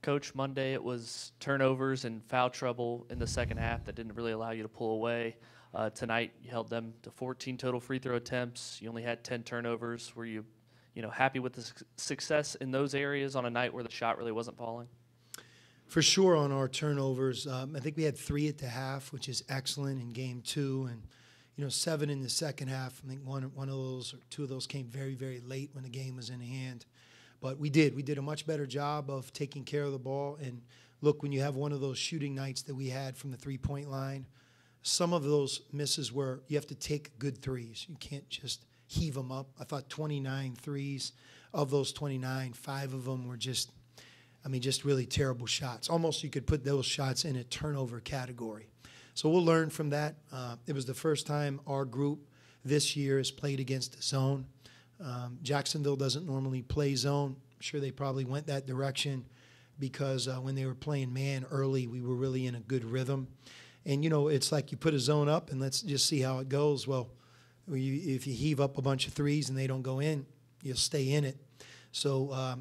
Coach, Monday it was turnovers and foul trouble in the second half that didn't really allow you to pull away. Tonight you held them to 14 total free throw attempts. You only had 10 turnovers. Were you, happy with the success in those areas on a night where the shot really wasn't falling? For sure on our turnovers. I think we had 3 at the half, which is excellent in game 2, and 7 in the second half. I think one of those or 2 of those came very, very late when the game was in hand. But we did a much better job of taking care of the ball. And look, when you have one of those shooting nights that we had from the three-point line, some of those misses were you have to take good threes. You can't just heave them up. I thought 29 threes. Of those 29, 5 of them were just really terrible shots. Almost you could put those shots in a turnover category. So we'll learn from that. It was the first time our group this year has played against the zone. Jacksonville doesn't normally play zone. I'm sure they probably went that direction because when they were playing man early, we were really in a good rhythm. And, it's like you put a zone up and let's just see how it goes. Well, if you heave up a bunch of threes and they don't go in, you'll stay in it. So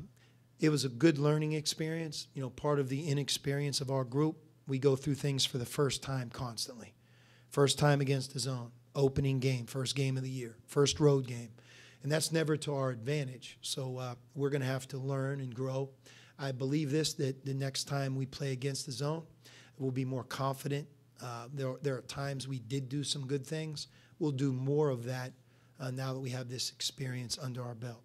it was a good learning experience. Part of the inexperience of our group, we go through things for the first time constantly. First time against the zone, opening game, first game of the year, first road game. And that's never to our advantage. So we're going to have to learn and grow. I believe that the next time we play against the zone, we'll be more confident. There are times we did do some good things. We'll do more of that now that we have this experience under our belt.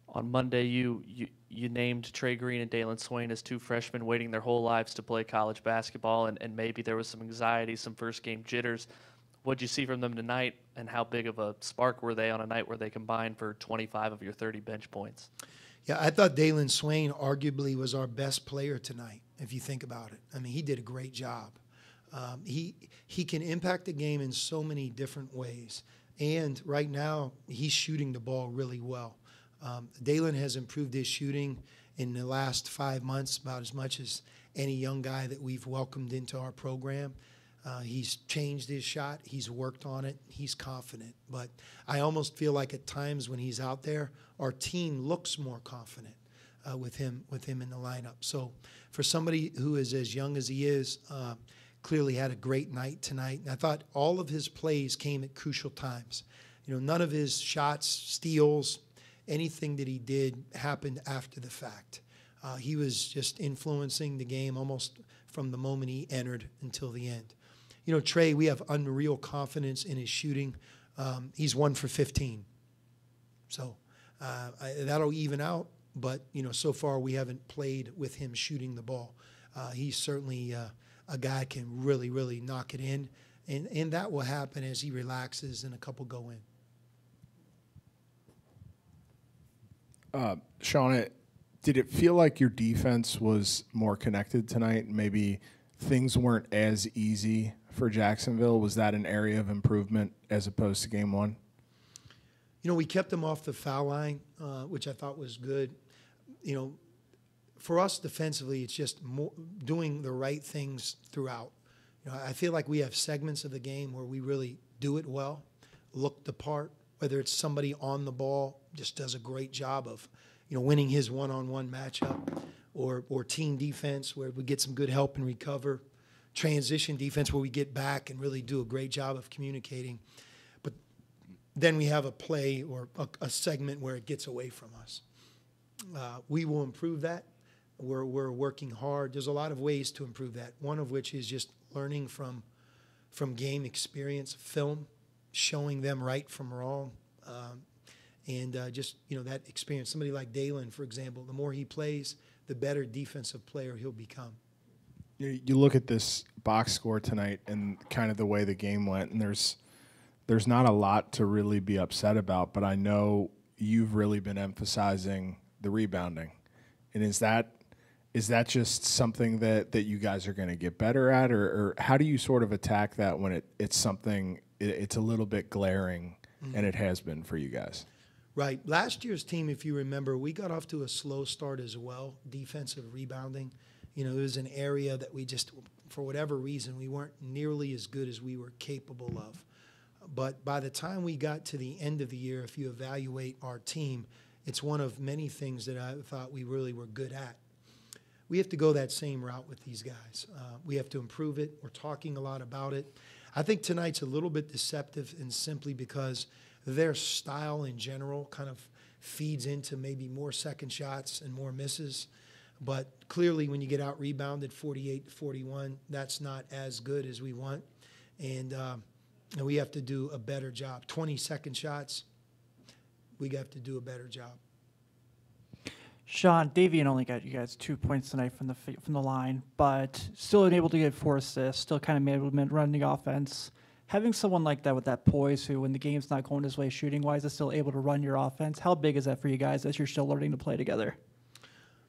On Monday, you named Trey Green and Davon Swain as 2 freshmen waiting their whole lives to play college basketball, and maybe there was some anxiety, some first-game jitters. What did you see from them tonight, and how big of a spark were they on a night where they combined for 25 of your 30 bench points? Yeah, I thought Davon Swain arguably was our best player tonight, if you think about it. He did a great job. He can impact the game in so many different ways, and right now he's shooting the ball really well. Dalen has improved his shooting in the last 5 months about as much as any young guy that we've welcomed into our program. He's changed his shot. He's worked on it. He's confident. But I almost feel like at times when he's out there, our team looks more confident with him in the lineup. So for somebody who is as young as he is, clearly had a great night tonight. And I thought all of his plays came at crucial times. None of his shots, steals, anything that he did happened after the fact. He was just influencing the game almost from the moment he entered until the end. Trey, we have unreal confidence in his shooting. He's 1 for 15. So that'll even out, but, so far we haven't played with him shooting the ball. He's certainly a guy can really, really knock it in, and that will happen as he relaxes and a couple go in. Sean, did it feel like your defense was more connected tonight? Maybe things weren't as easy for Jacksonville. Was that an area of improvement as opposed to game 1? We kept them off the foul line, which I thought was good. For us defensively, it's just doing the right things throughout. I feel like we have segments of the game where we really do it well, look the part, whether it's somebody on the ball just does a great job of, winning his one-on-one matchup, or team defense where we get some good help and recover, transition defense where we get back and really do a great job of communicating. But then we have a play or a segment where it gets away from us. We will improve that. We're working hard. There's a lot of ways to improve that, one of which is just learning from game experience, film, showing them right from wrong, and just, that experience. Somebody like Dalen, for example, the more he plays, the better defensive player he'll become. You look at this box score tonight and kind of the way the game went, and there's not a lot to really be upset about, but I know you've really been emphasizing the rebounding. And is that just something that you guys are going to get better at, or how do you sort of attack that when it's something it's a little bit glaring, and it has been for you guys? Right. Last year's team, if you remember, we got off to a slow start as well, defensive rebounding. It was an area that we just, for whatever reason, we weren't nearly as good as we were capable of. But by the time we got to the end of the year, if you evaluate our team, it's one of many things that I thought we really were good at. we have to go that same route with these guys. We have to improve it. We're talking a lot about it. I think tonight's a little bit deceptive, and simply because their style in general kind of feeds into maybe more second shots and more misses. But clearly when you get out rebounded 48-41, that's not as good as we want. And we have to do a better job. 20-second shots, we have to do a better job. Sean, Davian only got you guys 2 points tonight from the line, but still able to get 4 assists, still kind of able to run the offense. Having someone like that with that poise, who when the game's not going his way shooting-wise is still able to run your offense, how big is that for you guys as you're still learning to play together?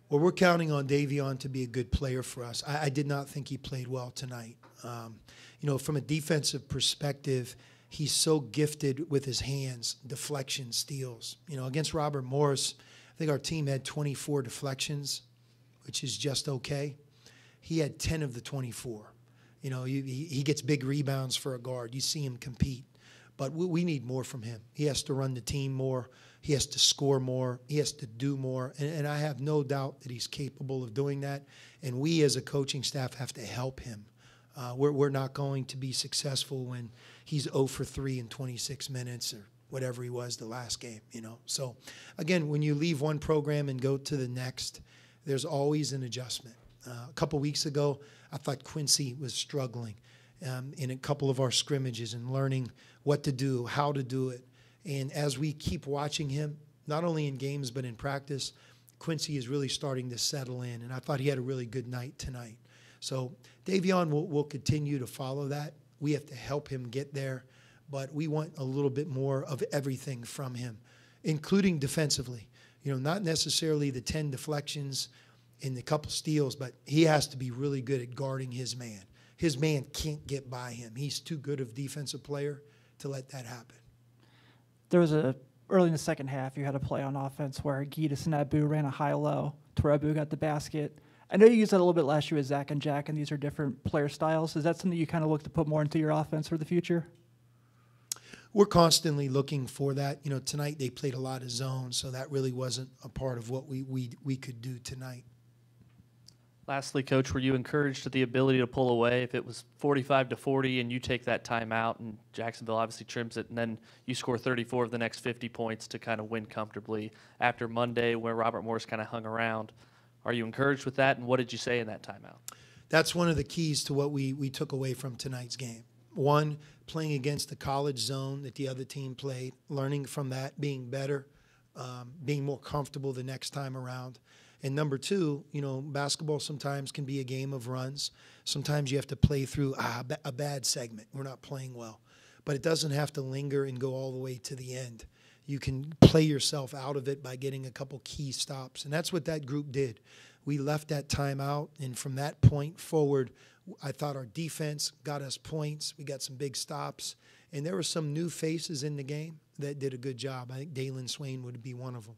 Well, we're counting on Davion to be a good player for us. I did not think he played well tonight. From a defensive perspective, he's so gifted with his hands, deflection, steals. Against Robert Morris, I think our team had 24 deflections, which is just okay. He had 10 of the 24. He gets big rebounds for a guard. You see him compete. But we need more from him. He has to run the team more. He has to score more. He has to do more. And I have no doubt that he's capable of doing that. And we as a coaching staff have to help him. We're not going to be successful when he's 0 for 3 in 26 minutes or whatever he was the last game, So, again, when you leave one program and go to the next, there's always an adjustment. A couple weeks ago, I thought Quincy was struggling in a couple of our scrimmages and learning what to do, how to do it. And as we keep watching him, not only in games but in practice, Quincy is really starting to settle in. And I thought he had a really good night tonight. So Davion will continue to follow that. We have to help him get there. But we want a little bit more of everything from him, including defensively. Not necessarily the 10 deflections and the couple steals, but he has to be really good at guarding his man. His man can't get by him. He's too good of a defensive player to let that happen. There was early in the second half, you had a play on offense where Gitas and Abu ran a high-low to where Abu got the basket. I know you used that a little bit last year with Zach and Jack, and these are different player styles. Is that something you kind of look to put more into your offense for the future? We're constantly looking for that. Tonight they played a lot of zone, so that really wasn't a part of what we could do tonight. Lastly, Coach, were you encouraged at the ability to pull away? If it was 45-40 and you take that timeout and Jacksonville obviously trims it, and then you score 34 of the next 50 points to kind of win comfortably after Monday where Robert Morris kind of hung around, are you encouraged with that, and what did you say in that timeout? That's one of the keys to what we took away from tonight's game. One, playing against the college zone that the other team played, learning from that, being better, being more comfortable the next time around. And number two, basketball sometimes can be a game of runs. Sometimes you have to play through a bad segment. We're not playing well. But it doesn't have to linger and go all the way to the end. You can play yourself out of it by getting a couple key stops. And that's what that group did. We left that time out, and from that point forward, I thought our defense got us points. We got some big stops. And there were some new faces in the game that did a good job. I think Green Swain would be one of them.